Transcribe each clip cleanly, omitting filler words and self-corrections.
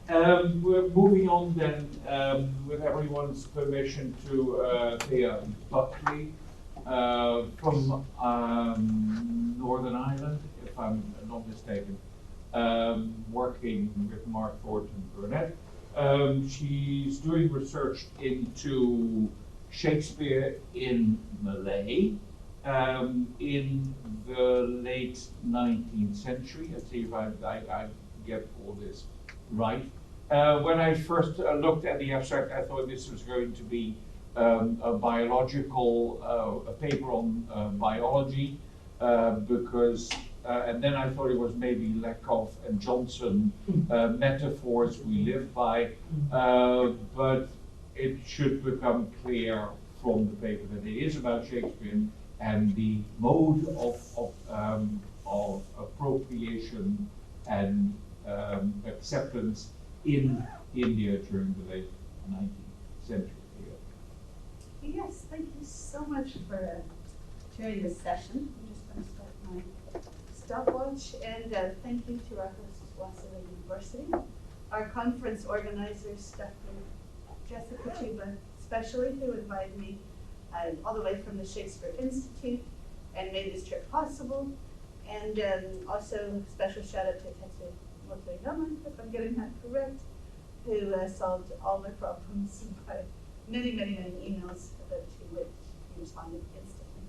We're moving on then, with everyone's permission, to Thea Buckley from Northern Ireland, if I'm not mistaken, working with Mark Thornton Burnett. She's doing research into Shakespeare in Malay in the late 19th century. Let's see if I get all this right. When I first looked at the abstract, I thought this was going to be a biological, a paper on biology, because, and then I thought it was maybe Lakoff and Johnson metaphors we live by, but it should become clear from the paper that it is about Shakespeare and the mode of appropriation and acceptance in India during the late 19th century. Yes, thank you so much for chairing this session. I'm just going to start my stopwatch, and thank you to our host, Waseda University, our conference organizers, Dr. Jessica Chuba, especially, who invited me all the way from the Shakespeare Institute and made this trip possible, and also special shout out to Tetsu Motoyama, if I'm getting that correct, who solved all my problems by many emails, about to which he responded instantly.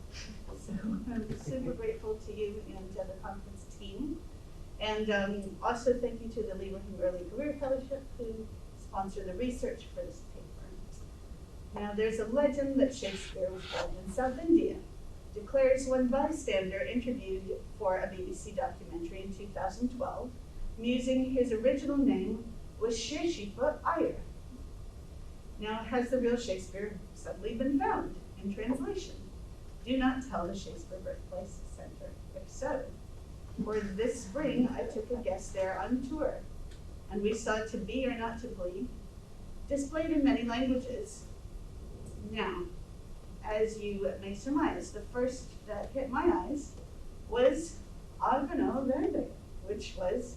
So I'm super grateful to you and the conference team. And also thank you to the Lieberman Early Career Fellowship, who sponsored the research for this paper. Now there's a legend that Shakespeare was born in South India, declares one bystander interviewed for a BBC documentary in 2012, musing his original name was Sheshifa Iyer. Now, has the real Shakespeare suddenly been found in translation? Do not tell the Shakespeare Birthplace Center if so. For this spring, I took a guest there on tour, and we saw To Be or Not to Believe displayed in many languages. Now, as you may surmise, the first that hit my eyes was Avano Verde, which was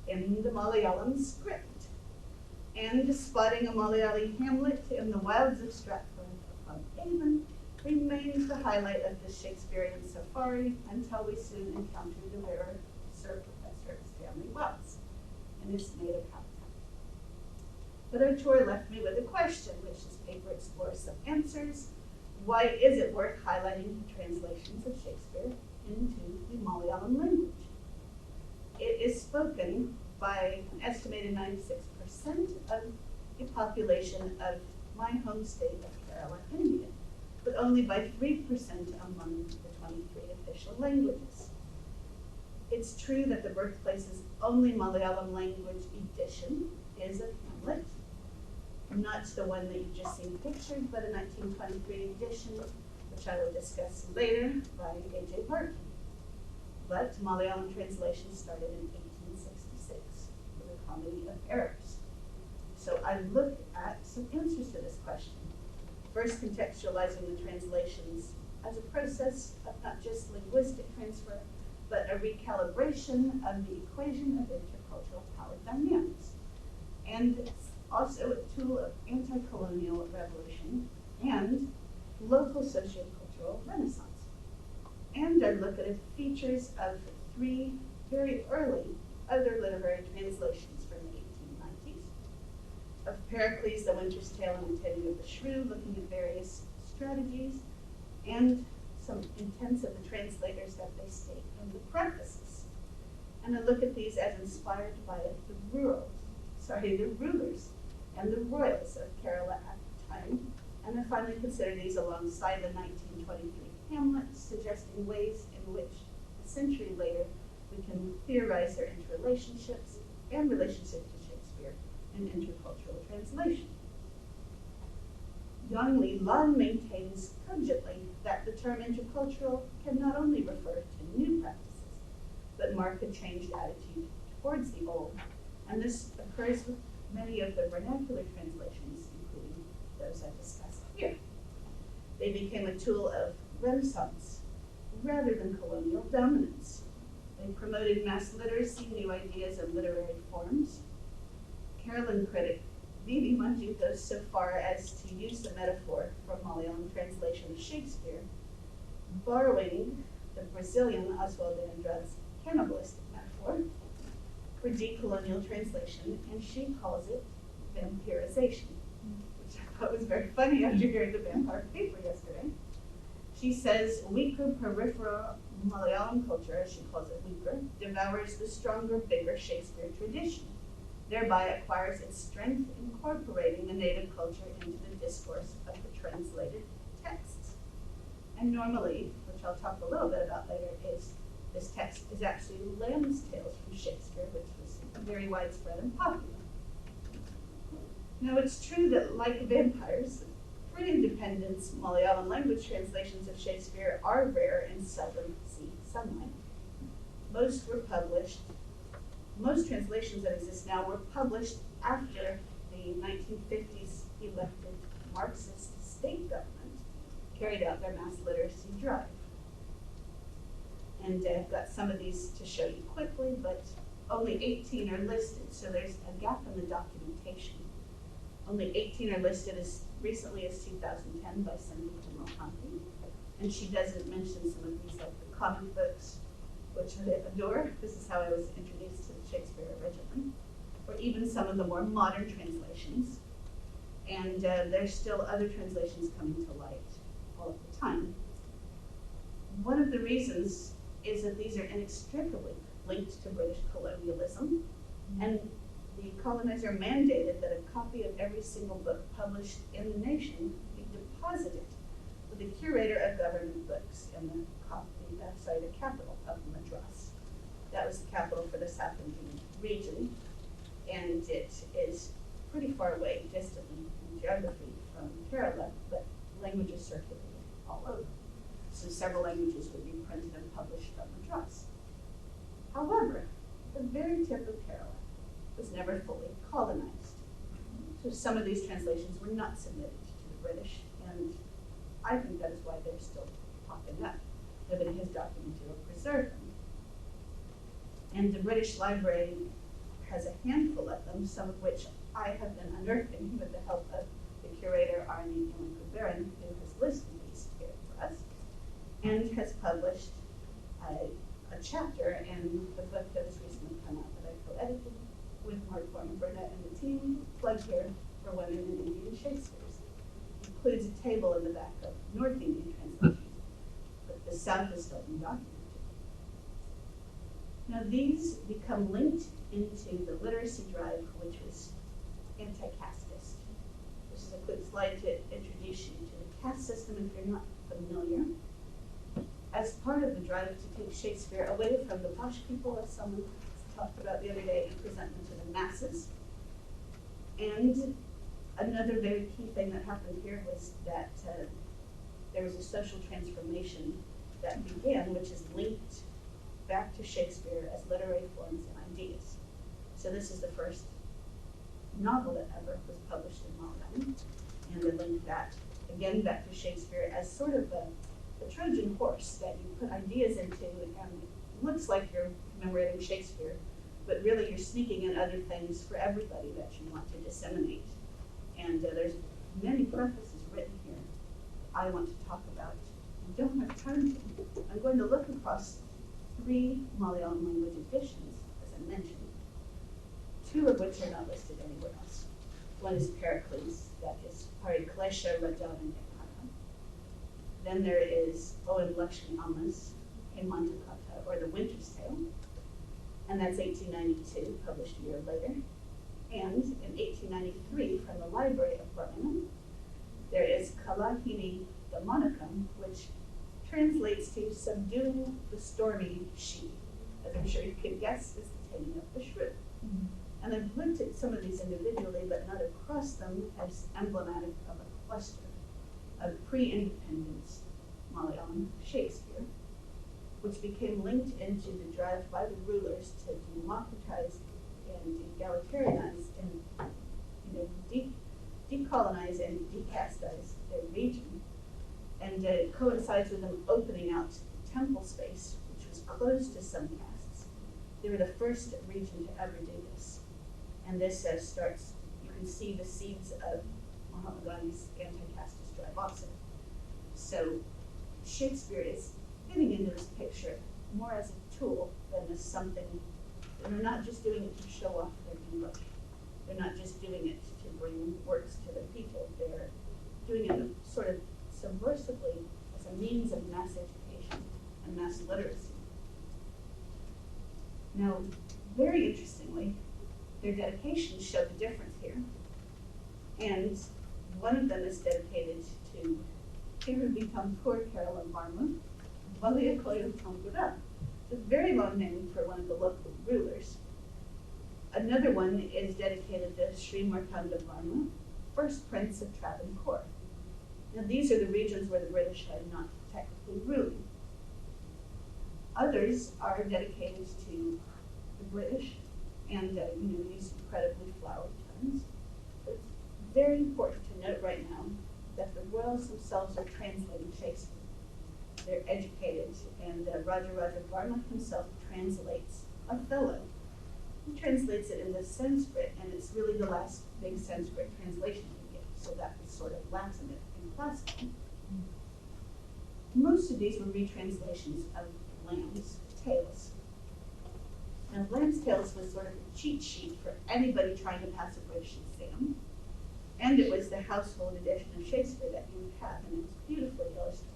in the Malayalam script. And spotting a Malayali hamlet in the wilds of Stratford upon Avon remains the highlight of the Shakespearean safari until we soon encountered the rare Sir Professor Stanley Wells in his native habitat. But our tour left me with a question, which this paper explores some answers. Why is it worth highlighting translations of Shakespeare into the Malayalam language? It is spoken by an estimated 96% of the population of my home state of Kerala, India, but only by 3% among the 23 official languages. It's true that the Birthplace's only Malayalam language edition is of Hamlet, not the one that you've just seen pictured, but a 1923 edition, which I will discuss later, by A.J. Parkin. But Malayalam translation started in 1866 with a comedy of errors. So I look at some answers to this question. First, contextualizing the translations as a process of not just linguistic transfer, but a recalibration of the equation of intercultural power dynamics. And also a tool of anti-colonial revolution and local sociocultural renaissance. And I look at the features of 3 very early other literary translations from the 1890s. Of Pericles, The Winter's Tale, and The Taming of the Shrew, looking at various strategies, and some intents of the translators that they state in the prefaces. And I look at these as inspired by the rulers and the royals of Kerala at the time. And I finally consider these alongside the 1923 Hamlet, suggesting ways in which a century later we can theorize their interrelationships and relationship to Shakespeare in intercultural translation. Yang Li Lan maintains cogently that the term intercultural can not only refer to new practices, but mark a changed attitude towards the old. And this occurs with many of the vernacular translations, including those I discussed here. They became a tool of Renaissance rather than colonial dominance. They promoted mass literacy, new ideas, and literary forms, Carolyn critic Vivi Manju goes so far as to use the metaphor from Malayalam translation of Shakespeare, borrowing the Brazilian Oswald de Andrade's cannibalistic metaphor for decolonial translation, and she calls it vampirization, which I thought was very funny after hearing the vampire paper yesterday. She says, weaker peripheral Malayalam culture, as she calls it weaker, devours the stronger, bigger Shakespeare tradition, thereby acquires its strength incorporating the native culture into the discourse of the translated texts. And normally, which I'll talk a little bit about later, is this text is actually Lamb's Tales from Shakespeare, which was very widespread and popular. Now, it's true that, like vampires, pre-independence Malayalam language translations of Shakespeare are rare and seldom see sunlight. Most translations that exist now were published after the 1950s elected Marxist state government carried out their mass literacy drive. And I've got some of these to show you quickly, but only 18 are listed, so there's a gap in the documentation. Only 18 are listed as recently as 2010 by Sangeeta Mohanty, and she doesn't mention some of these, like the comic books, which I adore. This is how I was introduced to Shakespeare originally, or even some of the more modern translations. And there's still other translations coming to light all of the time. One of the reasons is that these are inextricably linked to British colonialism, and the colonizer mandated that a copy of every single book published in the nation be deposited with the curator of government books in the capital of Madras. That was the capital for the South Indian region, and it is pretty far away distantly in geography from Kerala, but languages circulated all over. So several languages would be printed and published from Madras. However, the very tip of Kerala was never fully colonized. So some of these translations were not submitted to the British, and I think that is why they're still popping up. Nobody has documented or preserved them. And the British Library has a handful of them, some of which I have been unearthing with the help of the curator, Arnie Ilankubaran, who has listed these here for us, and has published a chapter in the book that has recently come out that I co-edited with Mark Foreman Burnett and the team, plug here for Women in Indian Shakespeares. It includes a table in the back of North Indian translations, but the South is still undocumented. Now these become linked into the literacy drive, which was anti-casteist. This is a quick slide to introduce you to the caste system if you're not familiar. As part of the drive to take Shakespeare away from the posh people, as someone talked about the other day, and present them to the masses. And another very key thing that happened here was that there was a social transformation that began, which is linked back to Shakespeare as literary forms and ideas. So this is the first novel that ever was published in Malayalam, and they link that again back to Shakespeare as sort of a Trojan horse that you put ideas into, and it looks like you're commemorating Shakespeare, but really you're sneaking in other things for everybody that you want to disseminate. And there's many prefaces written here I want to talk about. I don't have time to. I'm going to look across 3 Malayalam language editions, as I mentioned, 2 of which are not listed anywhere else. One is Pericles, that is Pariklesha Rajan. Then there is O.M. Lakshmi Amma's Hemantakata, or The Winter's Tale, and that's 1892, published a year later. And in 1893, from the Library of Birmingham, there is Kalahini Damanakam, which translates to Subduing the Stormy She, as I'm sure you can guess is the taming of the shrew. And I've looked at some of these individually, but not across them as emblematic of a cluster of pre-independence Malayalam Shakespeare, which became linked into the drive by the rulers to democratize and egalitarianize and decolonize and decastize their region. And it coincides with them opening out temple space, which was closed to some castes. They were the first region to ever do this. And this starts, you can see the seeds of Muhammad Ali's anti-caste drive also. So Shakespeare is fitting into this picture more as a tool than as something. They're not just doing it to show off their English. They're not just doing it to bring works to their people. They're doing it sort of subversively as a means of mass education and mass literacy. Now, very interestingly, their dedications show the difference here. And one of them is dedicated to Tirubikam Pur Kerala Varma, Valiakoya Tampura. It's a very long name for one of the local rulers. Another one is dedicated to Sri Martanda Varma, first Prince of Travancore. Now these are the regions where the British had not technically ruled. Others are dedicated to the British and these incredibly flowery terms. But it's very important to note right now that the royals themselves are translating Shakespeare. They're educated, and Raja Varma himself translates Othello. He translates it into Sanskrit, and it's really the last big Sanskrit translation we get, so that was sort of Latin in classical. Most of these were retranslations of Lamb's Tales. Now, Lamb's Tales was sort of a cheat sheet for anybody trying to pass a British exam, and it was the household edition of Shakespeare that you would have, and it was beautifully illustrated.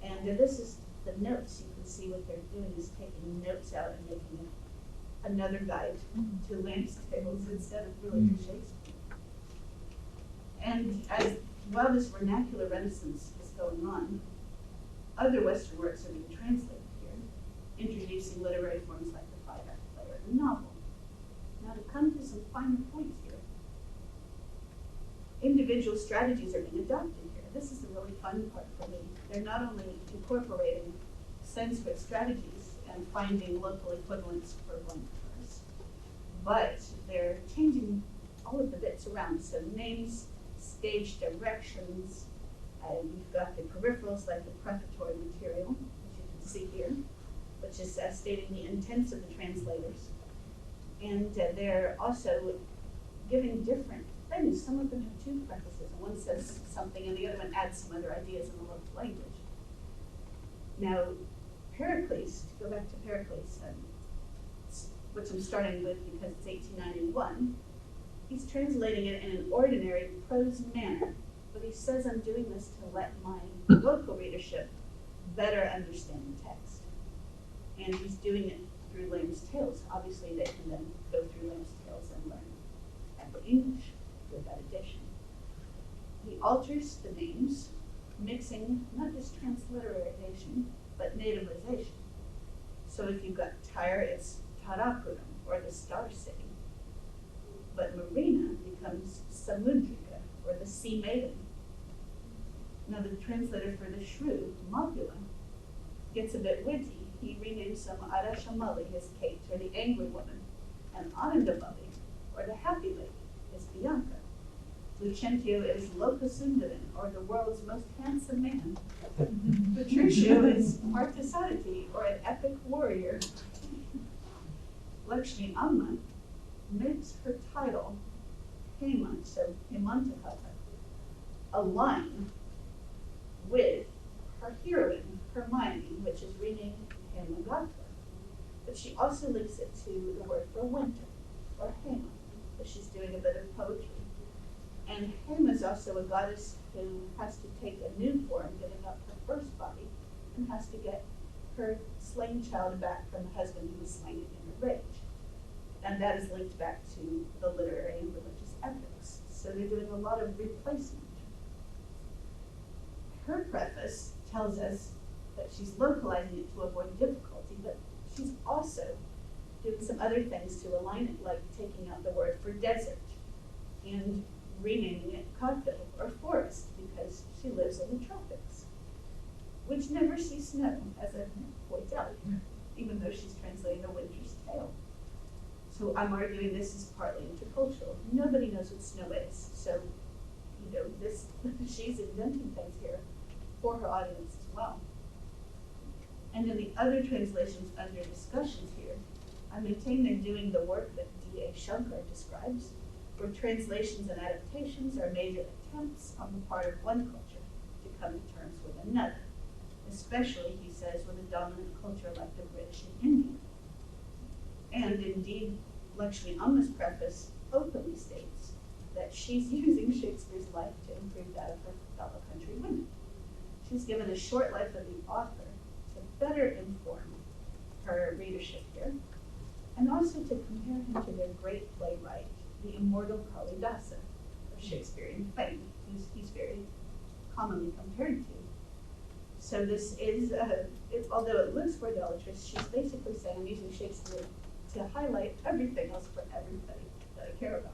And this is the notes. You can see what they're doing is taking notes out and making another guide to Lamb's Tales instead of really to Shakespeare. And while this vernacular renaissance is going on, other Western works are being translated here, introducing literary forms like the 5-act play or the novel. Now to come to some finer points here, individual strategies are being adopted here. This is the really fun part for me. They're not only incorporating Sanskrit strategies and finding local equivalents for one verse, but they're changing all of the bits around. So names, stage directions, you've got the peripherals like the prefatory material, which you can see here, which is stating the intents of the translators. And they're also giving different things. Some of them have two prefaces, and one says something and the other one adds some other ideas in the local language. Now, Pericles, to go back to Pericles, which I'm starting with because it's 1891, he's translating it in an ordinary prose manner, but he says I'm doing this to let my local readership better understand the text. And he's doing it through Lamb's Tales. Obviously, they can then go through Lamb's Tales and learn the English with that addition. He alters the names, mixing not just transliteration, but nativization. So if you've got Tyre, it's Tarapuram, or the Star City. But Marina becomes Samudrika, or the Sea Maiden. Now the translator for the shrew, Magula, gets a bit witty. He renames some Arashamali, his Kate, or the angry woman, and Anandamali, or the happy lady, is Bianca. Lucentio is Lokasundaran, or the world's most handsome man. Petruchio is Martasarati, or an epic warrior. Lakshmi Amma makes her title, Hema, so Hemantahata, align with her heroine, Hermione, which is renamed Hemagata. But she also links it to the word for winter, or Hema, but she's doing a bit of poetry. And Hema is also a goddess who has to take a new form, giving up her first body, and has to get her slain child back from the husband who was slain in a rage. And that is linked back to the literary and religious epics. So they're doing a lot of replacement. Her preface tells us that she's localizing it to avoid difficulty, but she's also doing some other things to align it, like taking out the word for desert and renaming it Kadil, or forest, because she lives in the tropics, which never see snow, as I point out, even though she's translating A Winter's Tale. So I'm arguing this is partly intercultural. Nobody knows what snow is, so this she's inventing things here for her audience as well. And in the other translations under discussions here, I maintain they're doing the work that E.A. Shankar describes, where translations and adaptations are major attempts on the part of one culture to come to terms with another, especially, he says, with a dominant culture like the British and Indian. And indeed, Lakshmi Amma's preface openly states that she's using Shakespeare's life to improve that of her fellow countrywomen. She's given a short life of the author to better inform her readership here, and also to compare him to their great playwright, the immortal Kalidasa of Shakespearean fame, who he's very commonly compared to. So this is, although it looks for idolatrous, she's basically saying I'm using Shakespeare to highlight everything else for everybody that I care about.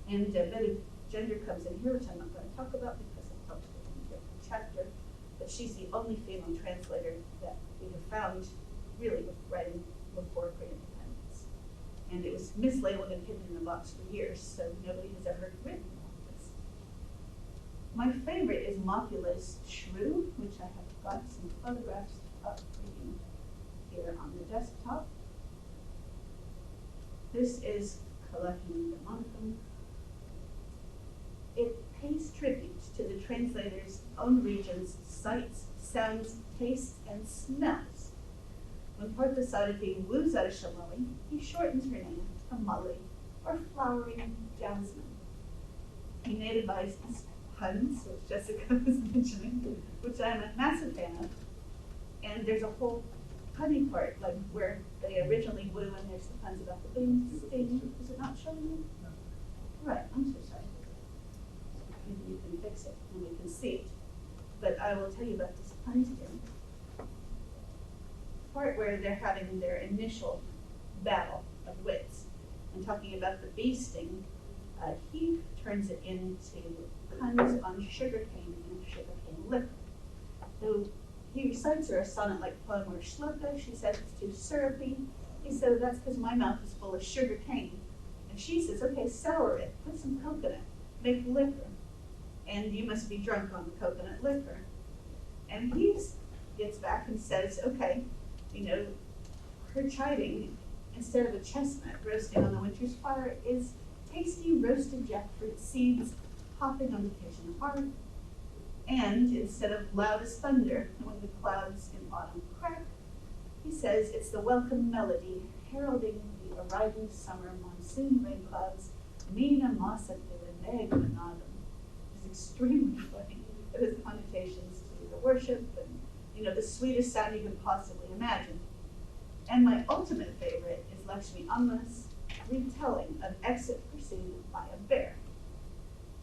And a bit of gender comes in here, which I'm not going to talk about because I'll talk about it in a different chapter, but she's the only female translator that we have found really writing before Great Independence. And it was mislabeled and hidden in a box for years, so nobody has ever written about this. My favorite is Mopula's Shrew, which I have got some photographs up for you here on the desktop. This is Kalahim Demonicum. It pays tribute to the translator's own region's sights, sounds, tastes, and smells. When Parthasarati woos Adishamali, he shortens her name to Mali, or flowering jasmine. He nativizes puns, which Jessica was mentioning, which I'm a massive fan of. And there's a whole punny part, like where they originally woo, and there's the puns about the bing, sting. Is it not showing you? Right, I'm so sorry. Maybe you can fix it and we can see it. But I will tell you about this puns here. Part where they're having their initial battle of wits and talking about the bee sting, he turns it into puns on sugarcane and sugarcane liquor. So he recites her a sonnet-like poem or shloka. She says it's too syrupy. He said, that's because my mouth is full of sugar cane. And she says, okay, sour it, put some coconut, make liquor. And you must be drunk on the coconut liquor. And he gets back and says, okay, you know, her chiding, instead of a chestnut roasting on the winter's fire, is tasty roasted jackfruit seeds hopping on the kitchen hearth. And instead of loud as thunder, when the clouds in autumn crack, he says it's the welcome melody heralding the arriving summer monsoon rain clouds, Mina Masa Meg Manadam, which is extremely funny. It has connotations to the worship and, you know, the sweetest sound you can possibly imagine. And my ultimate favorite is Lakshmi Amma's retelling of Exit Pursued by a Bear.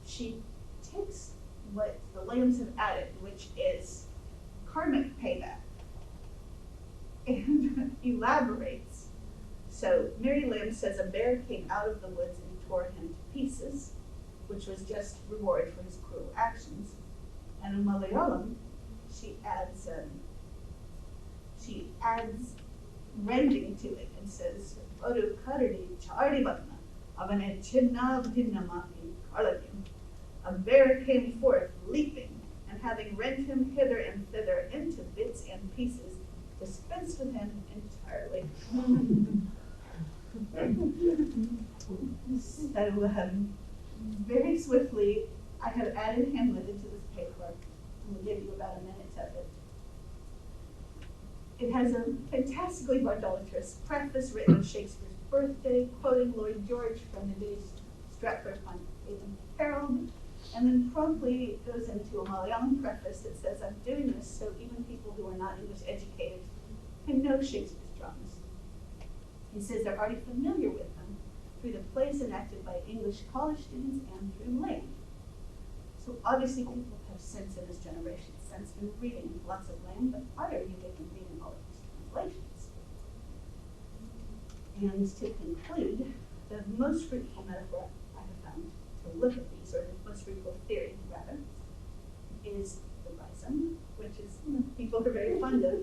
She takes what the Lambs have added, which is karmic payback, and elaborates. So Mary Lamb says a bear came out of the woods and tore him to pieces, which was just reward for his cruel actions. And in Malayalam, she adds rending to it and says, Oru karadi chari batna avane chinna bhinnamaki karladim. A bear came forth leaping, and having rent him hither and thither into bits and pieces, dispensed with him entirely. So very swiftly, I have added Hamlet into this paper, and we'll give you about a minute of it. It has a fantastically idolatrous preface written on Shakespeare's birthday, quoting Lloyd George from the day's Stratford-upon-Avon Herald, and then promptly goes into a Malayalam preface that says, I'm doing this so even people who are not English educated can know Shakespeare's dramas. He says they're already familiar with them through the plays enacted by English college students and through Lamb. So obviously people have sense in this generation, sense in reading lots of Lamb, but why are you making reading all of these translations? And to conclude, the most fruitful metaphor I have found to look at these, or the most fruitful theory rather, is the rhizome, which is people are very fond of,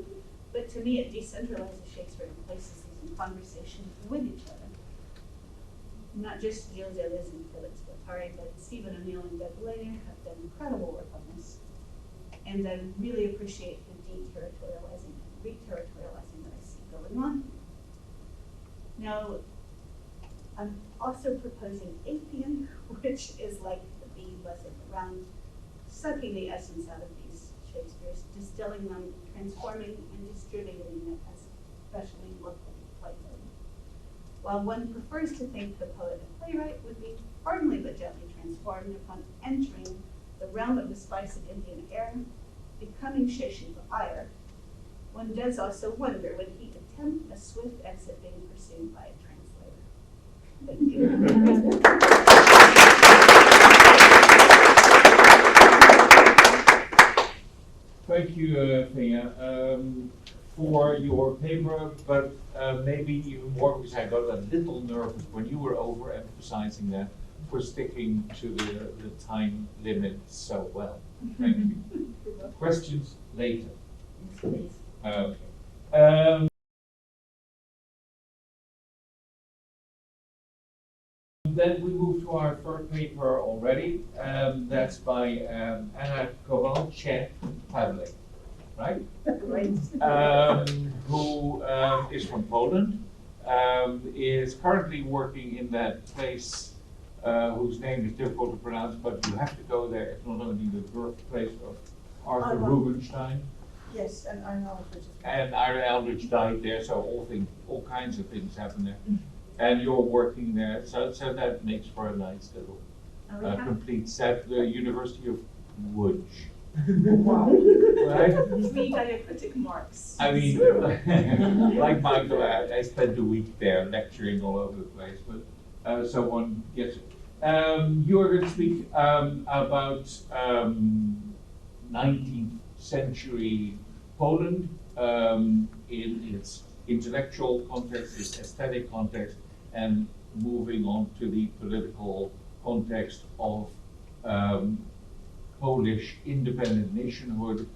but to me it decentralizes Shakespeare and places these in conversation with each other. Not just Jill Zellis and Felix Guattari, but Stephen O'Neill and Doug Lanier have done incredible work on this. And I really appreciate the deterritorializing and reterritorializing that I see going on. Now, I'm also proposing Apian, which is like the bee buzzing around, sucking the essence out of these Shakespeares, distilling them, transforming and distributing it as especially local playful. While one prefers to think the poet and playwright would be firmly but gently transformed upon entering the realm of the spice of Indian air, becoming Shakespeare, one does also wonder would he attempt a swift exit being pursued by a translator. Thank you. Thank you, Thea, for your paper, but maybe even more because I got a little nervous when you were overemphasizing that for sticking to the time limit so well. Thank you. Questions later. Yes, please. Okay. Then we move to our third paper already. That's by Anna Kowalczyk-Pawlik, right? Great. Who is from Poland, is currently working in that place whose name is difficult to pronounce, but you have to go there. It's not only the birthplace of Arthur Rubinstein. Yes, and Iron Eldridge. And Iron Eldridge died there, so all kinds of things happen there. And you're working there, so that makes for a nice little complete set. The University of Łódź. Wow. Right? 3 diacritic marks. I mean, like Michael, I spent a week there lecturing all over the place, but so one gets it. You are going to speak about 19th century Poland in its intellectual context, its aesthetic context, and moving on to the political context of Polish independent nationhood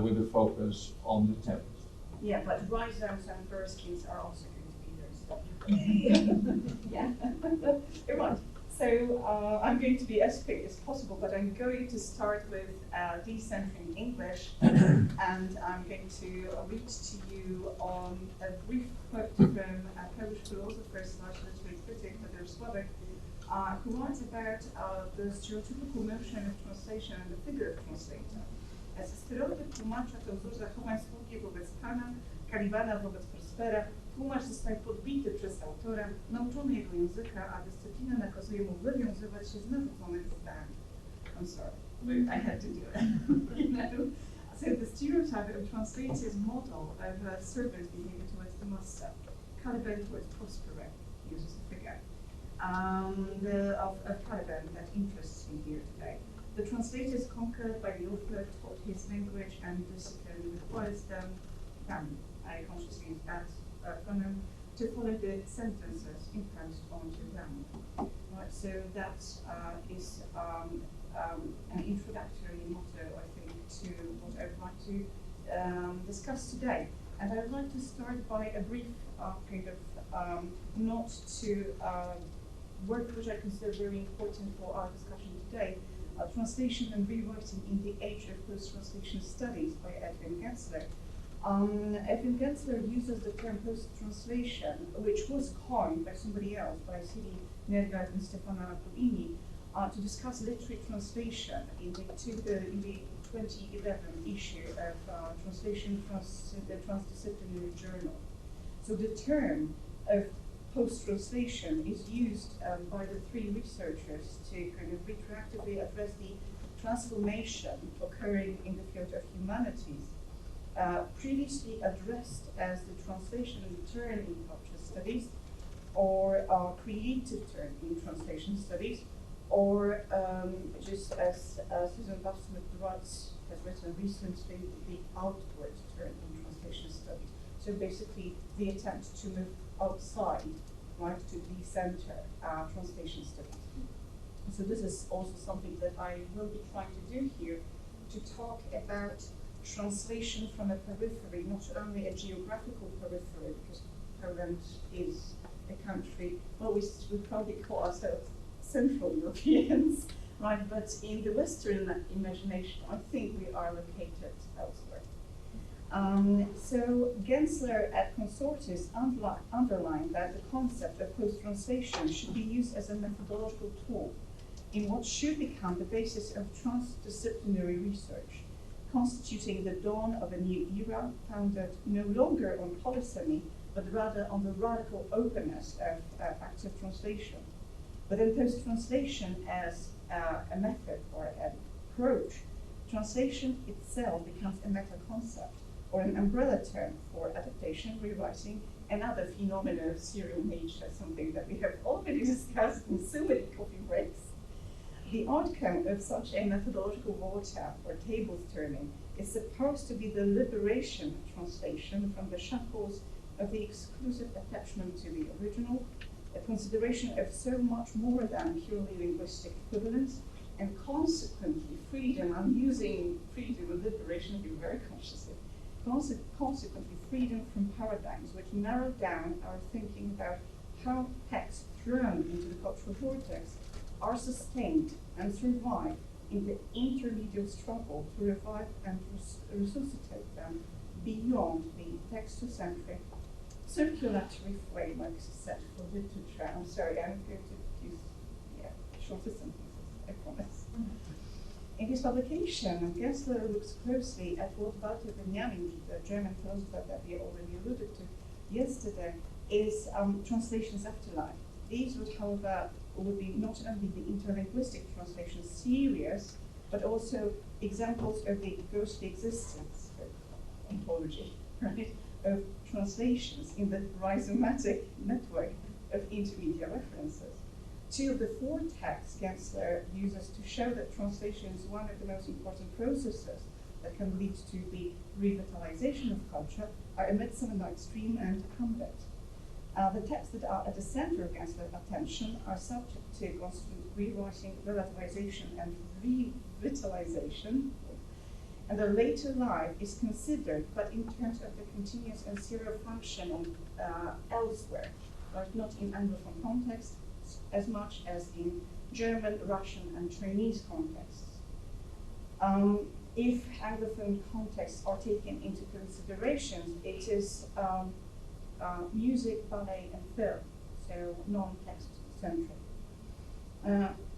with a focus on the Thames. Yeah, but rhizomes and burskins are also going to be there. So. Yeah. Right. So I'm going to be as quick as possible, but I'm going to start with decentering English, and I'm going to read to you a brief quote from Polish philosopher / literary critic Tadeusz Sławek, who writes about the stereotypical notion of translation and the figure of translator. As stereotyp tłumacza to wzór zachowań sługi wobec Pana, Kalibana wobec Prospera. Tłumacz zostaje podbity przez autora, nauczony jego języka, a dyscyplina nakazuje mu wywiązywać się z narzuconych zdań. I'm sorry, but I had to do it. You know? So the stereotype of translator's model of a servant behavior towards the master, Caliban towards Prospero, uses a figure. Of Caliban that interests me here today. The translator is conquered by the author, taught his language and discipline, requires them, I consciously use that pronoun, to follow the sentences imposed onto them. Right, so that is an introductory motto, I think, to what I would like to discuss today. And I would like to start by a brief kind of nod to work which I consider very important for our discussion today, Translation and Rewriting in the Age of Post-Translation Studies by Edwin Gensler. Edwin Gensler uses the term post-translation, which was coined by somebody else, by C.D. Nergard and Stefano Appolini, to discuss literary translation in the 2011 issue of Translation the Transdisciplinary Journal. So the term of post-translation is used by the three researchers to kind of retroactively address the transformation occurring in the field of humanities, previously addressed as the translation turn in cultural studies, or creative turn in translation studies, or just as Susan Bastman-Smith has written recently, the outward turn in translation studies. So basically, the attempt to move outside, right, to decenter translation studies. So this is also something that I will be trying to do here, to talk about translation from a periphery, not only a geographical periphery, because Poland is a country, well, we probably call ourselves Central Europeans, right? But in the Western imagination, I think we are located elsewhere. So Gensler at Consortis underlined that the concept of post-translation should be used as a methodological tool in what should become the basis of transdisciplinary research, constituting the dawn of a new era founded no longer on polysemy, but rather on the radical openness of active translation. But then post-translation as a method or an approach, translation itself becomes a meta-concept or an umbrella term for adaptation, rewriting, and other phenomena of serial nature, something that we have already discussed in so many coffee breaks. The outcome of such a methodological volta or tables turning is supposed to be the liberation of translation from the shackles of the exclusive attachment to the original, a consideration of so much more than purely linguistic equivalence, and consequently freedom. I'm using freedom and liberation here very consciously. Consequently, freedom from paradigms which narrow down our thinking about how texts thrown into the cultural vortex are sustained and survive in the intermediate struggle to revive and resuscitate them beyond the textocentric circulatory framework set for literature. I'm sorry, I'm going to use shorter sentences, I promise. In his publication, Gensler looks closely at what Walter Benjamin, the German philosopher that we already alluded to yesterday, is translation's afterlife. These would, however, be not only the interlinguistic translation series, but also examples of the ghostly existence of ontology, right, of translations in the rhizomatic network of intermediate references. Two of the four texts Gensler uses to show that translation is one of the most important processes that can lead to the revitalization of culture are A Midsummer Night's Dream and Hamlet. The texts that are at the center of Gensler's attention are subject to constant rewriting, relativization, and revitalization. And their later life is considered, but in terms of the continuous and serial function elsewhere, but not in Anglophone context as much as in German, Russian, and Chinese contexts. If Anglophone contexts are taken into consideration, it is music, ballet, and film, so non-text centric.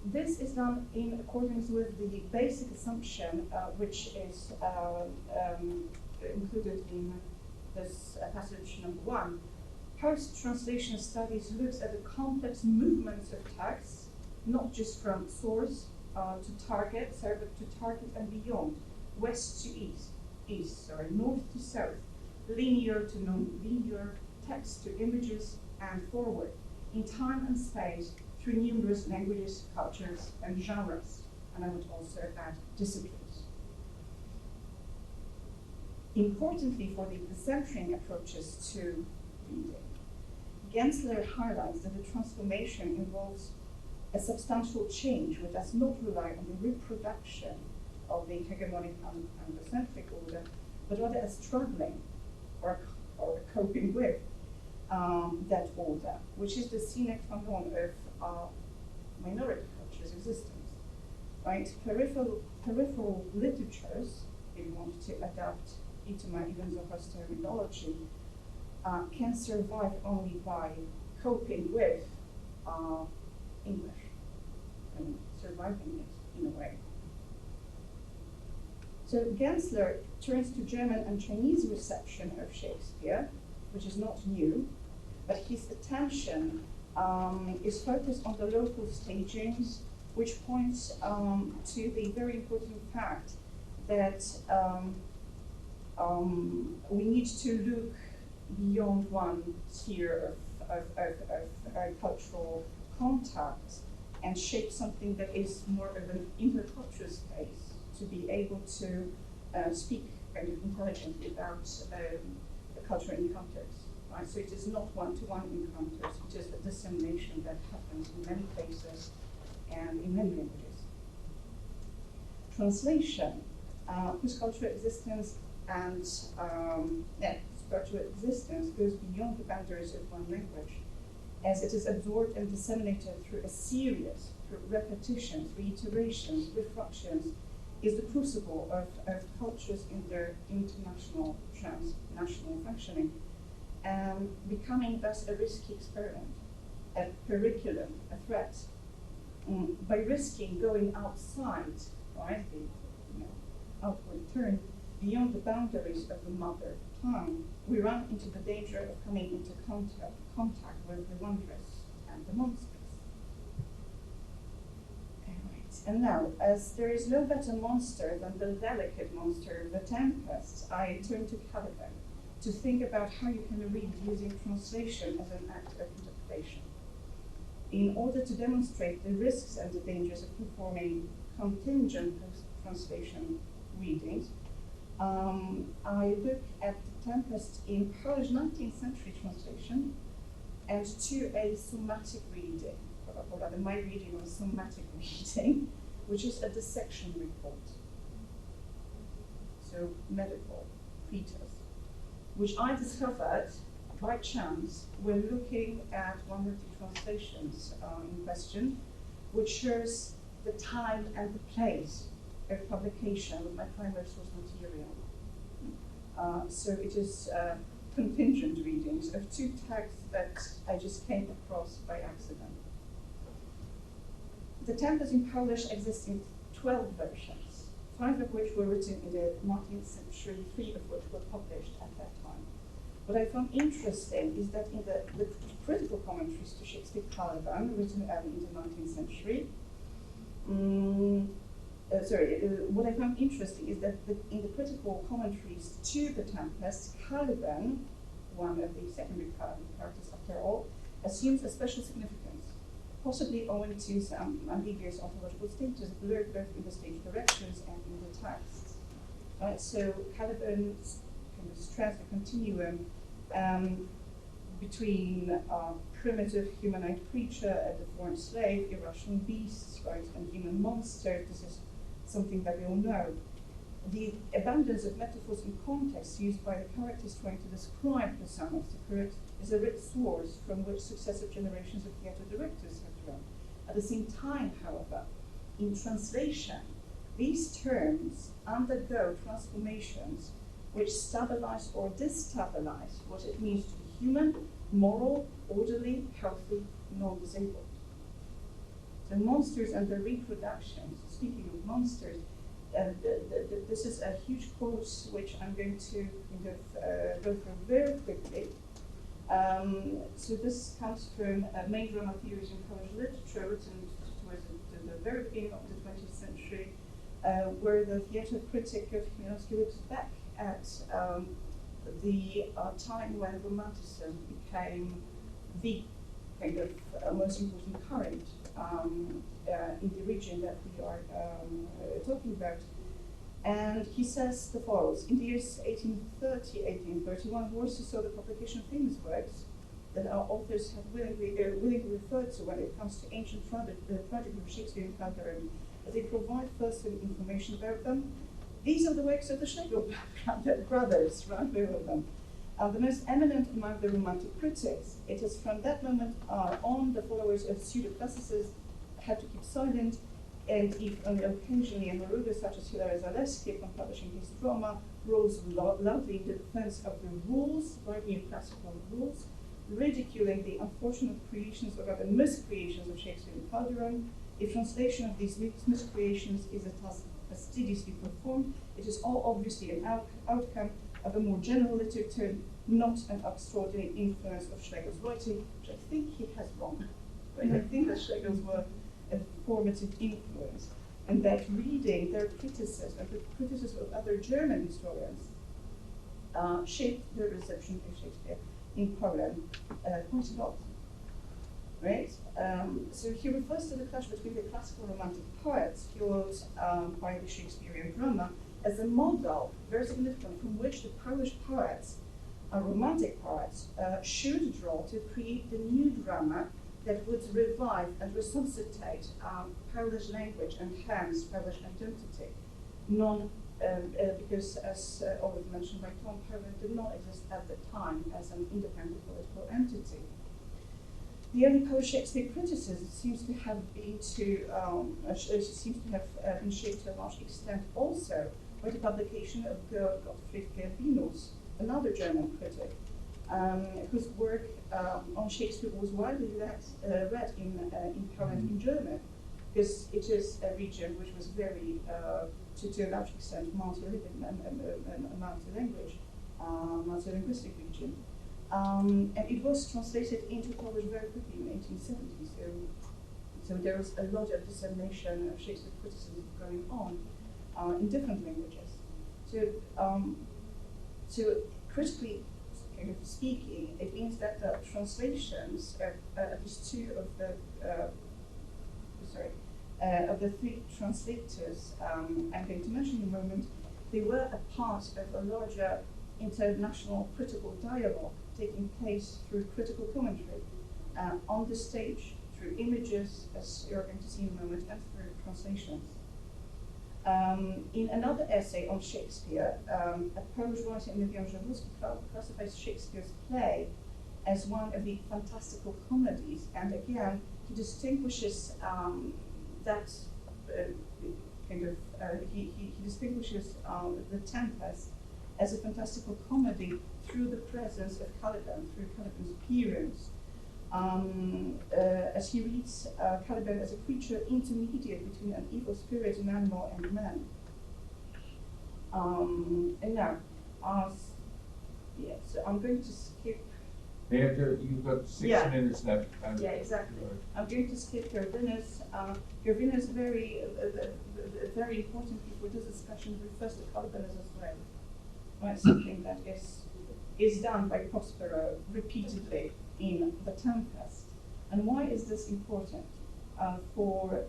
This is done in accordance with the basic assumption, which is included in this passage number 1. Post-translation studies looks at the complex movements of texts, not just from source to target, but to target and beyond, west to east, north to south, linear to non-linear, text to images, and forward, in time and space, through numerous languages, cultures, and genres, and I would also add disciplines. Importantly for the decentering approaches to reading, Gensler highlights that the transformation involves a substantial change which does not rely on the reproduction of the hegemonic Anglocentric order, but rather a struggling or coping with that order, which is the sine qua non of minority culture's existence. Right? Peripheral literatures, if you want to adapt Itamar Ibn Zohar's terminology, can survive only by coping with English and surviving it in a way. So Gensler turns to German and Chinese reception of Shakespeare, which is not new, but his attention is focused on the local stagings, which points to the very important fact that we need to look beyond one sphere of cultural contact and shape something that is more of an intercultural space to be able to speak kind of intelligently about the cultural encounters. Right? So it is not one-to-one encounters, it is a dissemination that happens in many places and in many languages. Translation, whose cultural existence and cultural existence goes beyond the boundaries of one language, as it is absorbed and disseminated through a series, through repetitions, reiterations, refractions, is the crucible of cultures in their international, transnational functioning, becoming thus a risky experiment, a curriculum, a threat. By risking going outside, right, the outward turn, beyond the boundaries of the mother tongue, we run into the danger of coming into contact with the wondrous and the monstrous. And now, as there is no better monster than the delicate monster of the Tempest, I turn to Caliban to think about how you can read using translation as an act of interpretation. In order to demonstrate the risks and the dangers of performing contingent post-translation readings, I look at the Tempest in Polish 19th century translation and to a somatic reading, or rather my reading of a somatic reading, which is a dissection report. So medical fetus, which I discovered by chance when looking at one of the translations in question, which shows the time and the place of publication of my primary source material. So it is contingent readings of two texts that I just came across by accident. The Tempest in Polish exists in 12 versions, 5 of which were written in the 19th century, 3 of which were published at that time. What I found interesting is that in the critical commentaries to Shakespeare Caliban, written early in the 19th century, what I found interesting is that in the critical commentaries to the Tempest, Caliban, one of the secondary characters after all, assumes a special significance, possibly owing to some ambiguous ontological status blurred both in the stage directions and in the text. Right, so Caliban kind of stressed a continuum between primitive humanoid creature, a deformed slave, irrational beasts, right, and human monster. This is something that we all know. The abundance of metaphors and context used by the characters trying to describe personas is a rich source from which successive generations of theatre directors have drawn. At the same time, however, in translation, these terms undergo transformations which stabilize or destabilize what it means to be human, moral, orderly, healthy, non-disabled. So monsters and their reproductions, speaking of monsters, this is a huge quote which I'm going to kind of go through very quickly. So this comes from main drama theories in Polish literature, written towards the very beginning of the 20th century, where the theatre critic of Chmielowski looks back at the time when Romanticism became the kind of most important current in the region that we are talking about. And he says the follows: in the years 1830, 1831, Warsaw saw the publication of famous works that our authors have willingly referred to when it comes to ancient tragedy of Shakespeare and Calderon, as they provide first-hand information about them. These are the works of the Schlegel brothers, right, both of them. The most eminent among the Romantic critics. It is from that moment on the followers of pseudo-classicists had to keep silent, and if only occasionally a Neruda such as Hilary Zaleski, upon publishing his drama, rose loudly in the defense of the rules, right, neoclassical rules, ridiculing the unfortunate creations or rather miscreations of Shakespeare and Calderon. If translation of these miscreations is a task fastidiously performed, it is all obviously an outcome of a more general literature, not an extraordinary influence of Schlegel's writing, which I think he has wrong. Right? I think that Schlegel's were a formative influence, and that reading their criticism, and the criticism of other German historians, shaped their reception of Shakespeare in Poland quite a lot. Right? So he refers to the clash between the classical romantic poets fueled by the Shakespearean drama as a model, very significant, from which the Polish poets, romantic poets, should draw to create the new drama that would revive and resuscitate Polish language and hence Polish identity. Because, as already mentioned by Tom, Poland did not exist at the time as an independent political entity. The early post-Shakespeare criticism seems to have been been shaped to a large extent also by the publication of Gottfried Gervinus, another German critic, whose work on Shakespeare was widely read in Poland in German, because it is a region which was very, to a large extent, multi-linguistic region. And it was translated into Polish very quickly in 1870. So there was a lot of dissemination of Shakespeare criticism going on in different languages. So critically kind of speaking, it means that the translations of at least two of the three translators I'm going to mention in a moment, they were a part of a larger international critical dialogue taking place through critical commentary on the stage, through images, as you're going to see in a moment, and through translations. In another essay on Shakespeare, a Polish writer, Emilian Żerwowski, classifies Shakespeare's play as one of the fantastical comedies, and again, he distinguishes he distinguishes The Tempest as a fantastical comedy through the presence of Caliban, through Caliban's appearance. As he reads Caliban as a creature intermediate between an evil spirit, an animal, and man. And now, so I'm going to skip. You've got 6 minutes left. Yeah, exactly. I'm going to skip Gervinus. Gervinus very importantly for this discussion refers to Caliban as a slave. Right, something that is done by Prospero repeatedly in The Tempest. And why is this important for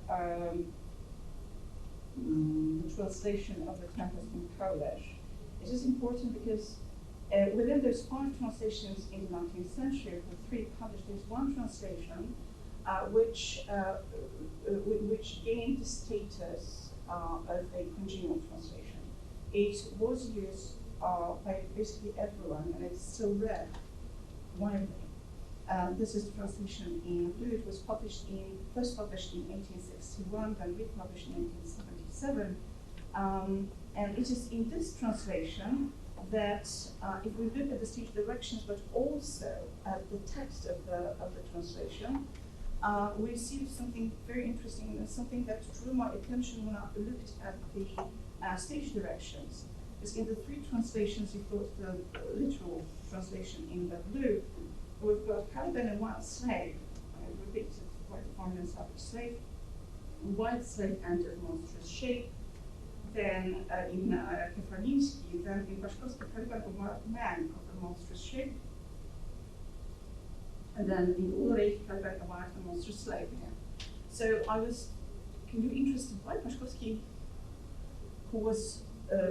the translation of The Tempest in Polish? It is important because within those 5 translations in the 19th century, the 3 published, there's one translation which gained the status of a congenial translation. It was used by basically everyone, and it's still read widely. This is the translation in blue. It was first published in 1861, then republished in 1877. And it is in this translation that if we look at the stage directions, but also at the text of the translation, we see something very interesting and something that drew my attention when I looked at the stage directions. Because in the 3 translations, you've got the literal translation in the blue. We've got Caliban and Wild Slave. I repeat, it's quite a foreign and savage slave. Wild Slave and of monstrous shape. Then in Kefaliński, then in Paszkowski, Caliban, a wild man of a monstrous shape. And then in Ulrich, Caliban, a wild and monstrous slave. Yeah. So I was kind of interested why Paszkowski, who was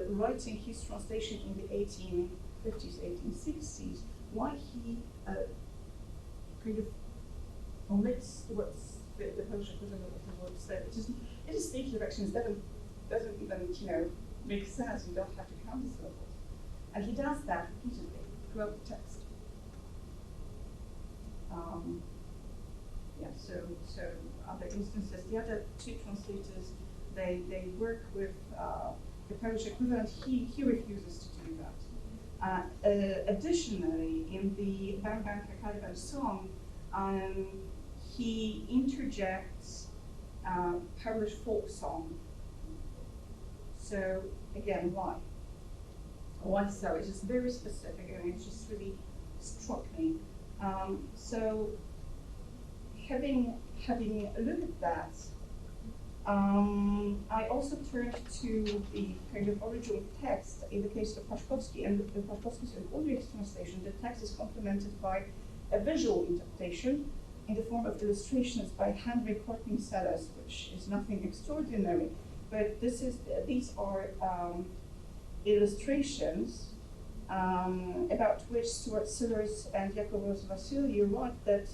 writing his translation in the 1850s, 1860s, why he kind of omits what's the Polish equivalent of the word slave. It is stage directions doesn't even make sense. You don't have to count the syllables, and he does that repeatedly throughout the text. So other instances, the other 2 translators, they work with the Polish equivalent. He refuses to do that. Additionally, in the Bang Bang Caliban song, he interjects Polish folk song. So again, why? Why so? It's just very specific, and it just really struck me. So having a look at that, I also turned to the kind of original text in the case of Paszkowski, and the Paszkowski's and Ulrich's translation. The text is complemented by a visual interpretation in the form of illustrations by Henry Courtney Sellers, which is nothing extraordinary, but these are illustrations about which Stuart Sellers and Yakov Vasily write that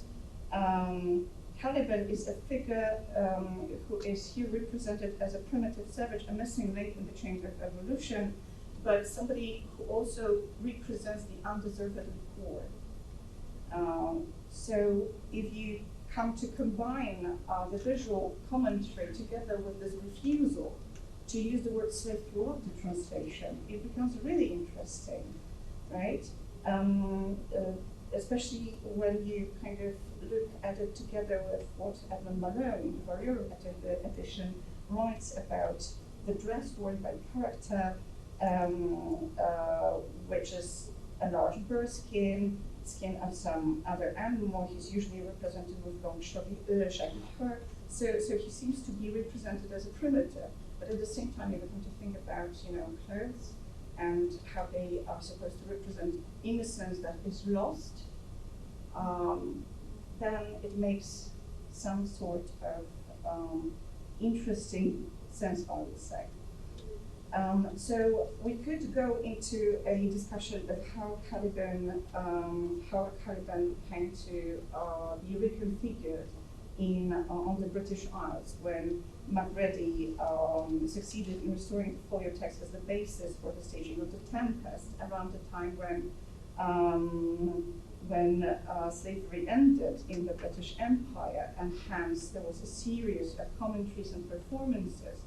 Caliban is a figure who is here represented as a primitive savage, a missing link in the chain of evolution, but somebody who also represents the undeservedly poor. So if you come to combine the visual commentary together with this refusal to use the word slave throughout the translation, it becomes really interesting, right? Especially when you kind of look at it together with what Edmund Malone, the Varro edition, writes about the dress worn by the character, which is a large bird skin of some other animal. He's usually represented with long shaggy fur. So he seems to be represented as a primitive. But at the same time, you begin to think about, clothes and how they are supposed to represent innocence that is lost. Then it makes some sort of interesting sense, I would say. So we could go into a discussion of how Caliban came to be reconfigured on the British Isles when Macready succeeded in restoring the folio text as the basis for the staging of the Tempest around the time when slavery ended in the British Empire, and hence there was a series of commentaries and performances